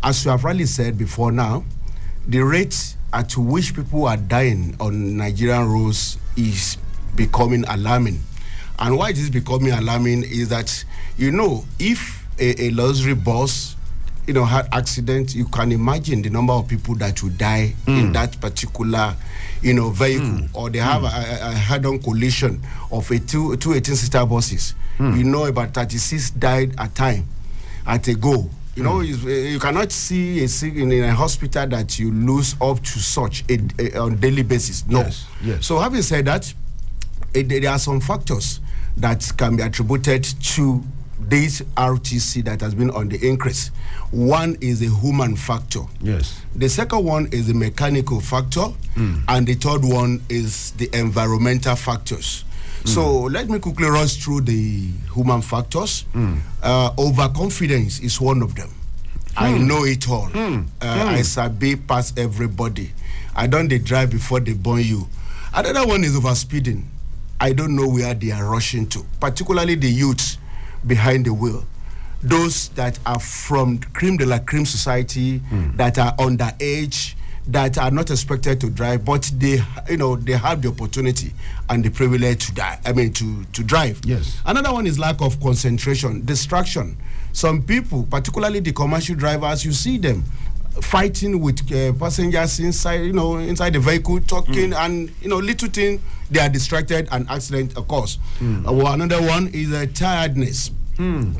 as you have rightly said before now, the rate at which people are dying on Nigerian roads is becoming alarming. And why it is becoming alarming is that, if a luxury bus, had accident, you can imagine the number of people that will die in that particular, vehicle, or they have a head-on collision of two 18-seater buses. About 36 died at a go. You cannot see in a hospital that you lose up to such on daily basis. No. Yes. So having said that, there are some factors that can be attributed to this RTC that has been on the increase. One is a human factor. Yes. The second one is the mechanical factor, and the third one is the environmental factors. So let me quickly rush through the human factors. Overconfidence is one of them. I know it all. I sabi pass everybody. I don't they drive before they burn you. Another one is overspeeding. I don't know where they are rushing to, particularly the youths behind the wheel. Those that are from creme de la creme society, that are underage, that are not expected to drive, but they have the opportunity and the privilege to drive. Yes. Another one is lack of concentration, distraction. Some people, particularly the commercial drivers, you see them fighting with passengers inside the vehicle, talking, and little thing, they are distracted and accident occurs. Another one is tiredness,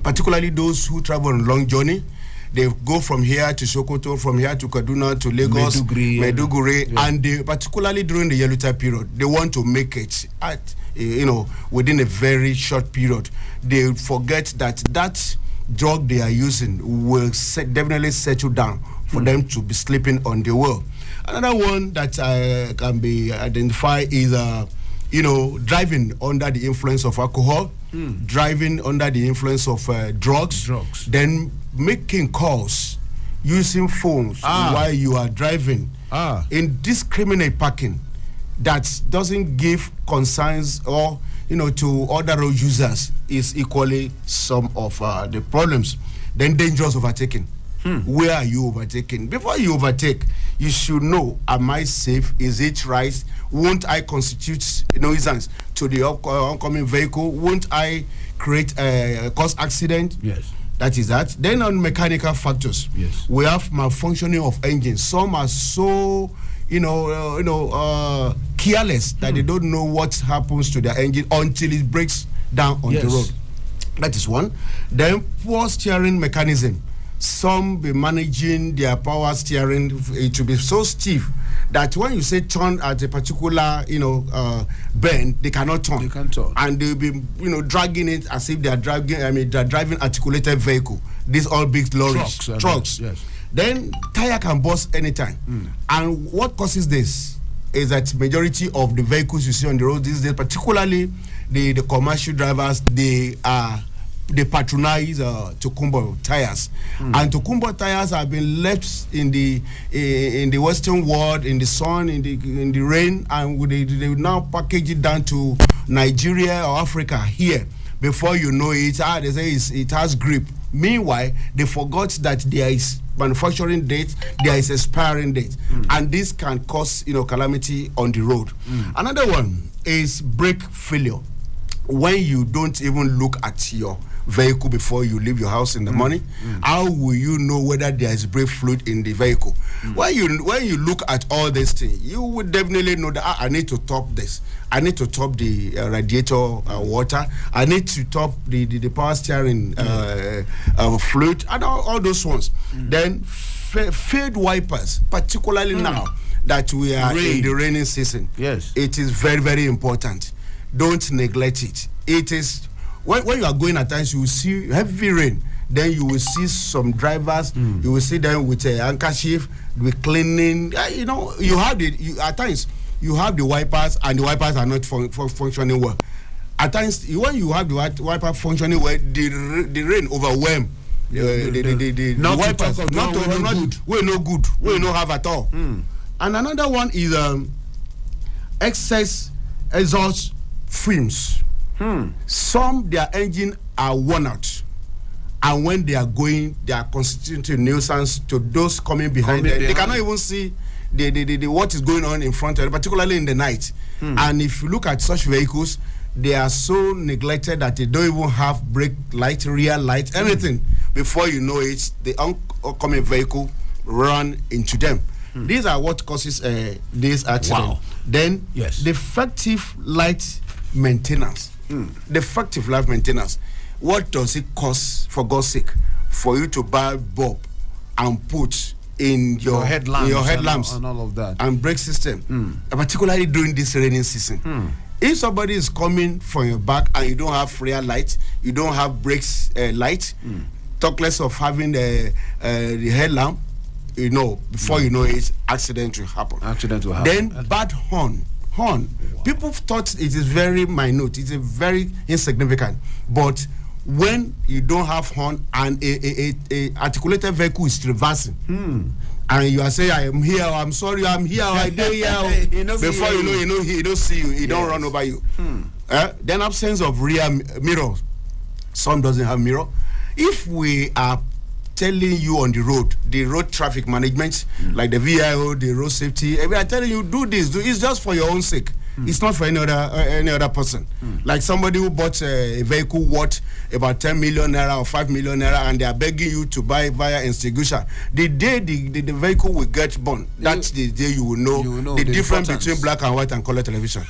particularly those who travel on long journey. They go from here to Sokoto, from here to Kaduna to Lagos, Maiduguri, and they, particularly during the yellow tide period, they want to make it at within a very short period. They forget that drug they are using will definitely settle down for them to be sleeping on the wheel. Another one that can be identified is driving under the influence of alcohol, driving under the influence of drugs, then making calls using phones while you are driving, indiscriminate parking that doesn't give concerns or to other road users is equally some of the problems. Then dangerous overtaking. Where are you overtaking? Before you overtake, you should know, am I safe? Is it right? Won't I constitute nuisance to the oncoming vehicle? Won't I create cause accident? Yes. That is that. Then on mechanical factors, yes, we have malfunctioning of engines. Some are so careless that they don't know what happens to their engine until it breaks down on the road. That is one. Then poor steering mechanism. Some be managing their power steering to be so stiff that when you say turn at a particular bend, they cannot turn. They can't turn. And they'll be dragging it as if they are they're driving articulated vehicle. These all big lorries, trucks. Yes. Then tire can burst anytime. And what causes this is that majority of the vehicles you see on the road these days, particularly the commercial drivers, they patronize Tokumbo tires, and Tokumbo tires have been left in the Western world, in the sun, in the rain, and they now package it down to Nigeria or Africa here. Before you know it, they say it has grip. Meanwhile, they forgot that there is manufacturing date, there is expiring date, and this can cause calamity on the road. Another one is brake failure. When you don't even look at your vehicle before you leave your house in the morning, how will you know whether there is brake fluid in the vehicle? When you look at all these things, you would definitely know that I need to top this. I need to top the radiator water. I need to top the power steering fluid and all those ones. Then failed wipers, particularly now that we are in the raining season. Yes, it is very, very important. Don't neglect it. It is when you are going at times, you will see heavy rain. Then you will see some drivers. You will see them with a handkerchief, with cleaning. You have at times you have the wipers, and the wipers are not functioning well. At times, when you have the wiper functioning well, the rain overwhelm the wipers. We're no good. We no have at all. And another one is excess exhaust fumes. Some their engine are worn out, and when they are going, they are constituting a nuisance to those coming behind them. They cannot even see the what is going on in front of them, particularly in the night. And if you look at such vehicles, they are so neglected that they don't even have brake light, rear light, anything. Before you know it, the oncoming vehicle run into them. These are what causes this accident. Wow. Then defective light maintenance. Defective light maintenance. What does it cost, for God's sake, for you to buy bulb and put in your headlamps and all of that, and brake system, particularly during this rainy season? If somebody is coming from your back and you don't have rear light, you don't have brakes light, talk less of having the headlamp, you know, before you know it, accident will happen. Then bad horn. Wow. People thought it is very minute, it's a very insignificant, but when you don't have horn and a articulated vehicle is reversing, and you are saying, I am here, I'm sorry, I'm here, I did here. Before you know, he don't see you, he don't run over you. Then absence of rear mirror. Some doesn't have mirror. If we are telling you on the road traffic management, like the VIO, the road safety, we are telling you, do this, it's just for your own sake. It's not for any other person. Like somebody who bought a vehicle worth about 10 million naira or 5 million naira, and they are begging you to buy via institution. The day the vehicle will get burned, that's the day you will know the difference between black and white and color television.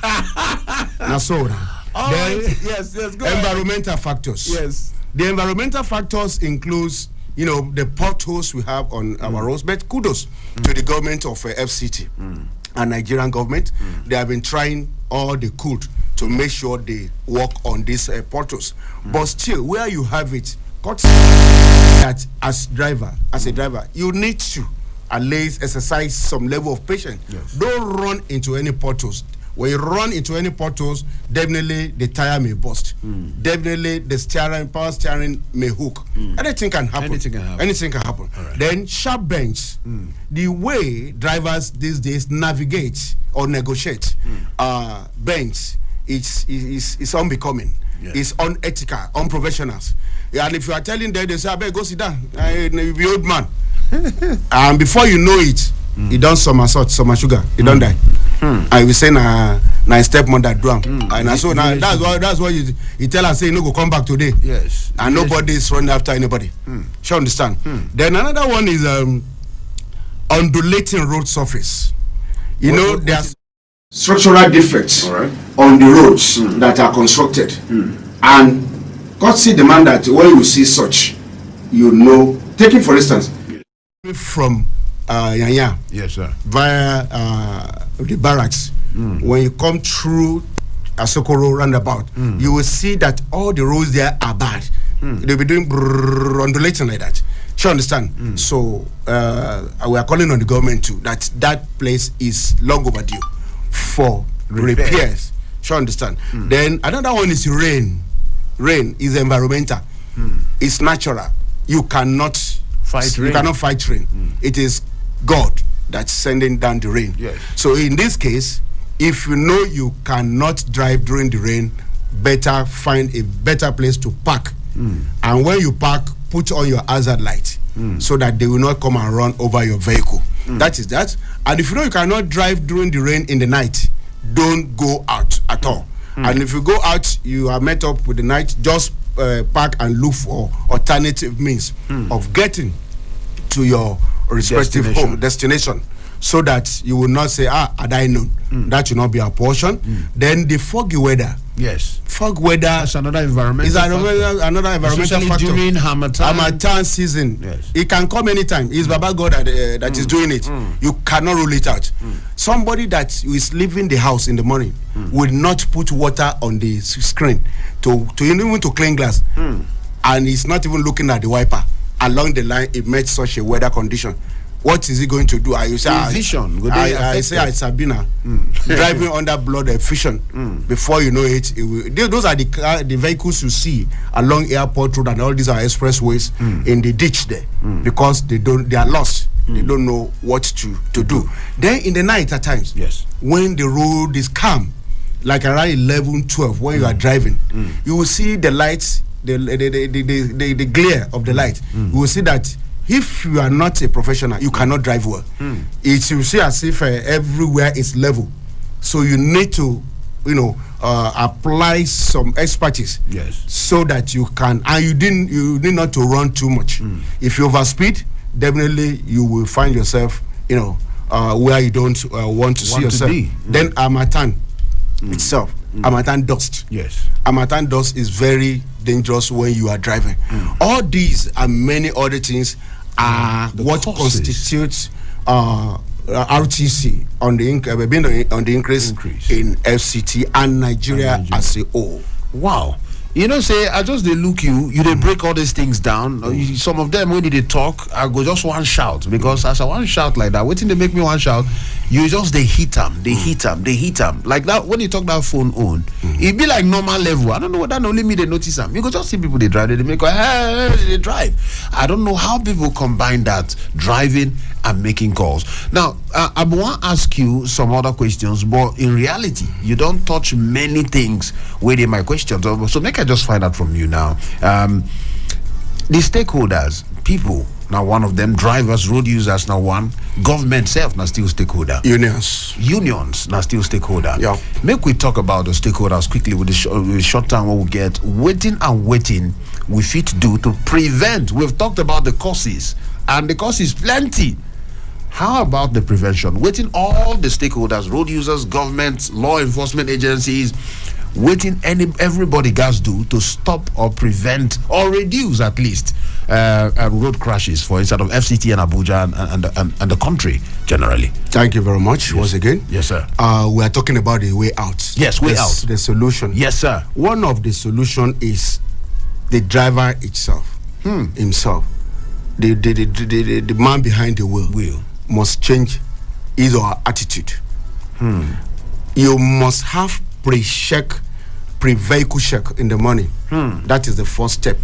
Now, so yes, go environmental factors. Yes, the environmental factors includes, you know, the potholes we have on our roads. But kudos to the government of FCT and Nigerian government. They have been trying all they could to make sure they work on these potholes. But still, where you have it, that as a driver, you need to at least exercise some level of patience. Don't run into any potholes. When you run into any potholes, definitely the tire may burst. Definitely the power steering may hook. Anything can happen. Anything can happen. Right. Then sharp bends. The way drivers these days navigate or negotiate bends, it's unbecoming. It's unethical, unprofessional. And if you are telling them, they say, I better go sit down. You be old man. And before you know it, he done somersault, sugar, he don't die. I will say na stepmother do am. And so now that's why you tell us say you no go come back today. Yes. And nobody is running after anybody. Sure understand. Then another one is undulating road surface. You know, there's structural defects on the roads that are constructed. And God see demand that when you see such, you know, taking for instance from Yanya, yes, sir, via the barracks, when you come through Asokoro roundabout, you will see that all the roads there are bad. They'll be doing undulating like that. Sure understand? So we are calling on the government too that place is long overdue for repairs. Sure understand? Then another one is rain. Rain is environmental. It's natural. You cannot fight rain. You cannot fight rain. It is God that's sending down the rain. Yes. So in this case, if you know you cannot drive during the rain, better find a better place to park. And when you park, put on your hazard light so that they will not come and run over your vehicle. That is that. And if you know you cannot drive during the rain in the night, don't go out at all. And if you go out, you are met up with the night, just park and look for alternative means of getting to your respective destination, so that you will not say, had I known. That should not be our portion. Then the foggy weather. Yes. Fog weather. That's another environmental factor. During Harmattan season. Yes. It can come anytime. It's Baba God that is doing it. You cannot rule it out. Somebody that is leaving the house in the morning will not put water on the screen to even to clean glass. And he's not even looking at the wiper. Along the line, it met such a weather condition. What is he going to do? I say, I say it's Sabina driving under blood effusion. Before you know it, those are the vehicles you see along airport road and all these are expressways in the ditch there because they are lost. They don't know what to do. Then in the night at times, when the road is calm, like around 11, 12, when you are driving, you will see the lights the glare of the light, you will see that if you are not a professional, you cannot drive well. It will see as if everywhere is level. So you need to, apply some expertise. Yes. So that you can, and you need not to run too much. If you overspeed, definitely you will find yourself, where you don't want to see yourself. Then Harmattan itself, Harmattan dust. Yes. Harmattan dust is very dangerous when you are driving. All these and many other things are what constitutes RTC on the increase in FCT and Nigeria as a whole. Wow. Say I just they look they break all these things down. Some of them when they talk, I go just one shout, because as I one shout like that, waiting they make me one shout, you just they hit them like that. When you talk that phone on, it be like normal level. I don't know what that only me they notice them. You go just see people they drive, they make they drive. I don't know how people combine that driving and making calls. Now, I want to ask you some other questions, but in reality, you don't touch many things within my questions. So make I just find out from you now. The stakeholders, people, now one of them, drivers, road users, now one, government self, now still stakeholder. Unions, now still stakeholder. Yeah. Make we talk about the stakeholders quickly with the short time we will get. Waiting we fit do to prevent. We've talked about the causes, and the causes plenty. How about the prevention? Waiting all the stakeholders, road users, governments, law enforcement agencies, waiting everybody guys do to stop or prevent or reduce at least road crashes for instead of FCT and Abuja and the country generally. Thank you very much once again. Yes, sir. We are talking about the way out. Yes, way out. The solution. Yes, sir. One of the solution is the driver himself. The man behind the wheel must change his or her attitude. You must have pre-vehicle check in the morning. That is the first step.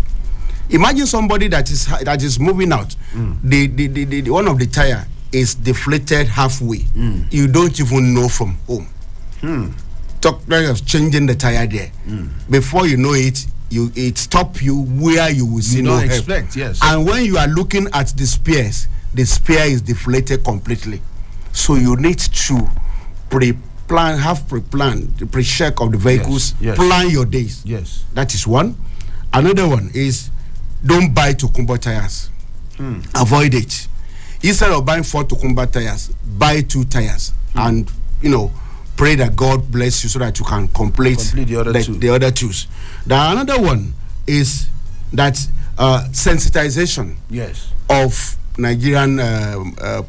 Imagine somebody that is moving out. The one of the tire is deflated halfway. You don't even know from home. Talk of changing the tire there. Before you know it, it stop you where you will see no help. Expect, yes. And when you are looking at the spears, the spear is deflated completely. So you need to pre-plan the pre-check of the vehicles, plan your days. Yes. That is one. Another one is don't buy Tokumbo tires. Avoid it. Instead of buying 4 Tokumbo tires, buy 2 tires and pray that God bless you so that you can complete the other 2s. Another one is that sensitization of Nigerian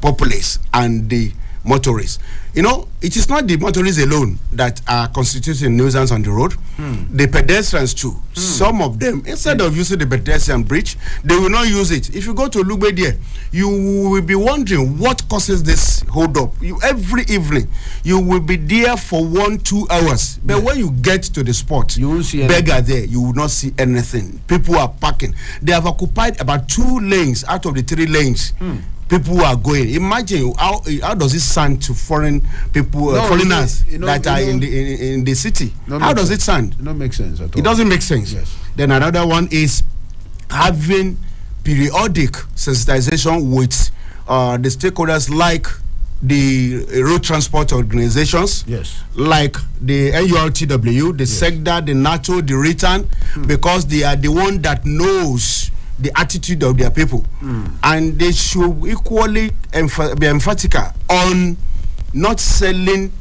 populace and the motorists. It is not the motorists alone that are constituting nuisance on the road. The pedestrians too. Some of them, instead of using the pedestrian bridge, they will not use it. If you go to Lugbe there, you will be wondering what causes this hold up. Every evening, you will be there for 1-2 hours. But when you get to the spot, you will see beggar there, you will not see anything. People are parking. They have occupied about 2 lanes out of the 3 lanes. People are going. Imagine how does it sound to foreign people, foreigners that are in the city? How does it sound? It don't make sense at all. It doesn't make sense. Yes. Then another one is having periodic sensitization with the stakeholders like the road transport organizations, like the NURTW, the SEGDA, the NATO, the RITAN, because they are the one that knows the attitude of their people, and they should equally be emphatic on not selling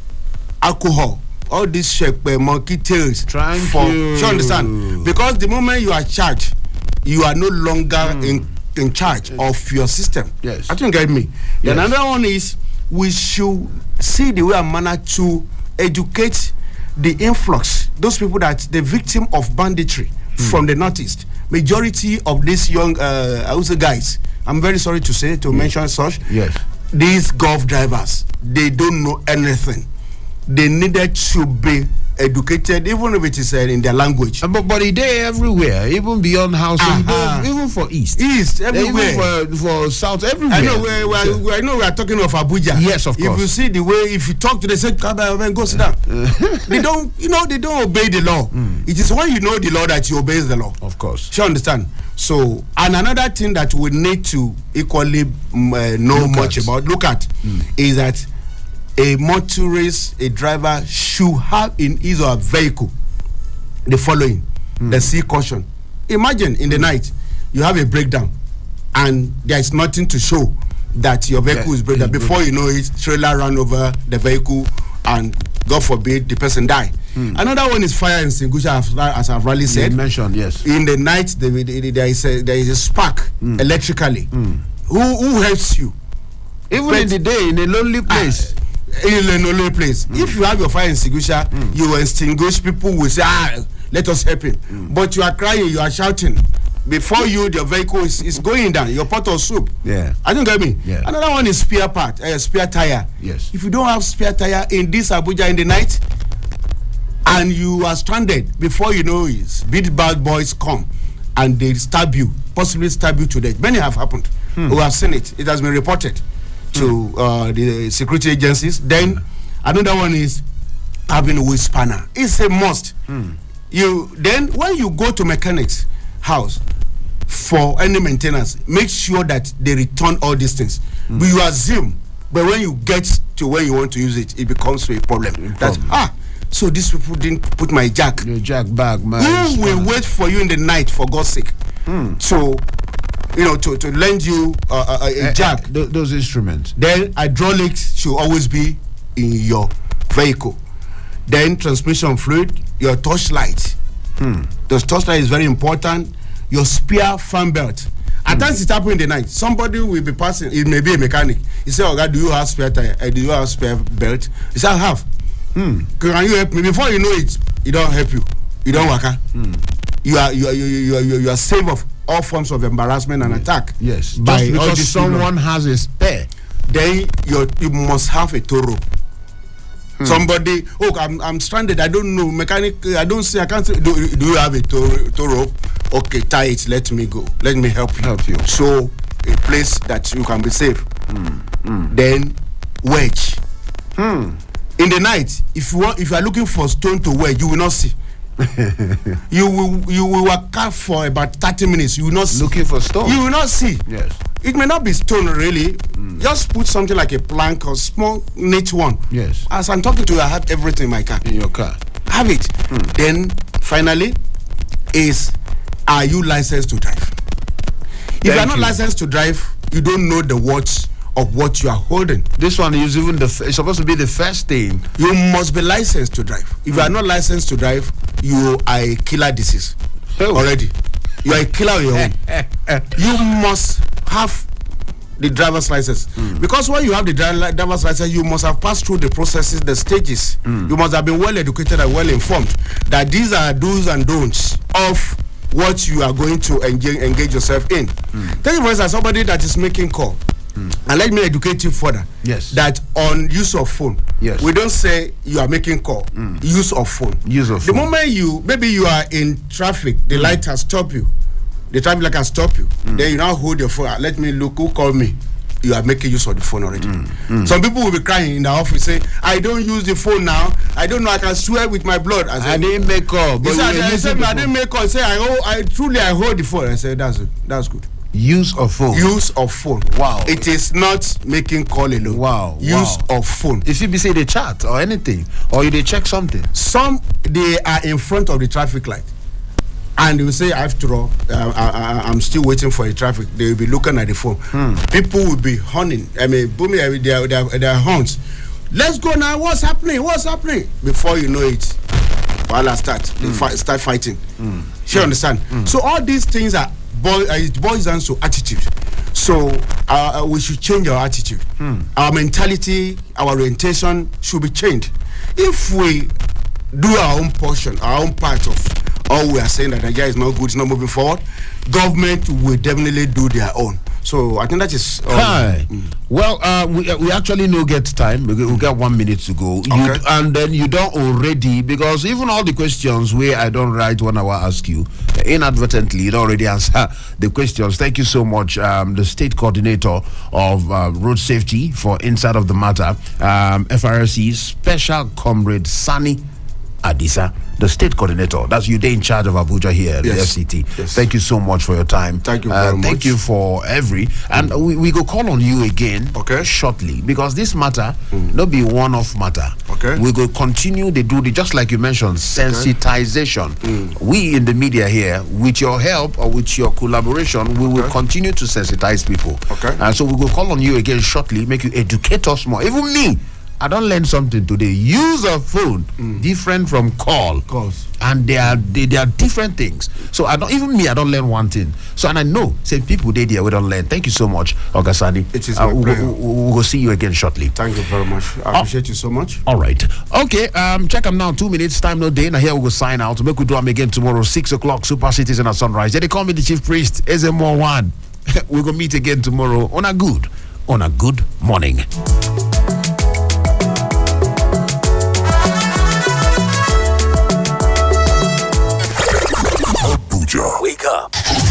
alcohol. All these monkey tails. You understand? Because the moment you are charged, you are no longer in charge of your system. Yes. I think you get me. Then another one is we should see the way and manner to educate the influx, those people that the victim of banditry from the northeast. Majority of these young Hausa guys, I'm very sorry to say, to mention such, these golf drivers, they don't know anything. They needed to be educated, even if it is in their language. But it there everywhere, even beyond housing, even for East, everywhere, even for South, everywhere. I know we are talking of Abuja. Yes, of course. If you see the way, if you talk to them, say, go sit down. They don't, they don't obey the law. It is when you know the law that you obey the law. Of course. You understand? So, and another thing that we need to equally look at, is that a motorist, a driver should have in his or her vehicle the following: the C caution. Imagine in the night you have a breakdown and there is nothing to show that your vehicle is breakdown. Before you know it, trailer ran over the vehicle and God forbid the person die. Another one is fire extinguisher, as I've already said. You mentioned, yes. In the night there is a spark electrically. Who helps you? Even in the day, in a lonely place. In a lonely place. If you have your fire extinguisher, you extinguish, people will say, let us help him. But you are crying, you are shouting. Before you, your vehicle is going down, your pot of soup. Yeah. I don't get me. Yeah. Another one is spare tire. Yes. If you don't have spare tire in this Abuja in the night, and you are stranded, before you know it, big bad boys come and they stab you, possibly stab you to death. Many have happened. We have seen it. It has been reported to the security agencies. Then another one is having a waist spanner. It's a must. Then when you go to mechanics house for any maintenance, make sure that they return all these things. But you assume, but when you get to where you want to use it, it becomes a problem. So these people didn't put my jack. Your jack back, man. Who will wait for you in the night, for God's sake? So, to lend you a jack. Those instruments. Then hydraulics should always be in your vehicle. Then transmission fluid, your torchlight. The torchlight is very important. Your spare fan belt. At times it happens in the night. Somebody will be passing. It may be a mechanic. He say, "Oh God, do you have spare tire? Do you have spare belt?" He say, "I have." Can you help me? Before you know it, it don't help you. You don't work. You are safe of all forms of embarrassment and attack. Yes. Just because someone has a spare, then you must have a tow rope. Somebody, I'm stranded. I don't know mechanic. I don't see. I can't see. Do you have a tow rope? Okay, tie it. Let me go. Let me help you. So a place that you can be safe. Then wedge. In the night, if you are looking for stone to wedge, you will not see. you will work out for about 30 minutes. You will not see. Looking for stone. You will not see. Yes. It may not be stone really. Just put something like a plank or small niche one. Yes. As I'm talking to you, I have everything in my car. In your car. Have it. Then finally, are you licensed to drive? If you are not licensed to drive, you don't know the words of what you are holding. This one is even it's supposed to be the first thing. You must be licensed to drive. If you are not licensed to drive, you are a killer disease already. You are a killer on your own. You must have the driver's license, because when you have the driver's license, you must have passed through the processes, the stages. You must have been well educated and well informed that these are do's and don'ts of what you are going to engage yourself in. Take for instance somebody that is making call. And let me educate you further. Yes. That on use of phone. Yes. We don't say you are making call. Use of phone. Use of phone. The moment maybe you are in traffic, the light has stopped you. The traffic light has stopped you. Then you now hold your phone. Let me look. Who called me? You are making use of the phone already. Some people will be crying in the office, say, "I don't use the phone now. I don't know. I can swear with my blood." I didn't make call. But I didn't make call. Say, I truly hold the phone. I said, that's good. Use of phone. Use of phone. Wow. It is not making call alone. Wow. Use of phone. If you be say they chat or anything, or you they check something. Some they are in front of the traffic light, and they will say, "After all, I'm still waiting for the traffic." They will be looking at the phone. People will be honing. I mean, booming with their horns. Let's go now. What's happening? What's happening? Before you know it, while start fighting. You understand? So all these things are. It boils down to attitude. So we should change our attitude. Our mentality, our orientation should be changed. If we do our own portion, our own part of all we are saying that Nigeria is not good, it's not moving forward, government will definitely do their own. So I think that is. Hi. Well, we actually no get time. We got 1 minute to go. Okay. And then you don't already, because even all the questions where I don't write when I will ask you, inadvertently, you don't already answer the questions. Thank you so much, the state coordinator of road safety for Inside of the Matter, FRSC Special Comrade Sanni Adisa, the state coordinator. That's you, they in charge of Abuja here, Yes. the FCT. Yes. Thank you so much for your time. Thank you very much. Thank you for and we go call on you again shortly, because this matter not be one-off matter. Okay. We go continue to do the, just like you mentioned, sensitization. We in the media here, with your help or with your collaboration, we will continue to sensitize people. Okay. And so we go call on you again shortly, make you educate us more. Even me, I don't learn something today. Use of phone different from call. Calls. And they are different things. So I don't learn one thing. So, and I know same people they there we don't learn. Thank you so much, Ogasani. It is my pleasure. We'll see you again shortly. Thank you very much. I appreciate you so much. All right. Okay. Check them now. 2 minutes time no day. Now here we go sign out. Make we do them again tomorrow 6 o'clock. Super Citizen at sunrise. They call me the chief priest. Eze more one. We're gonna meet again tomorrow on a good morning. Wake up.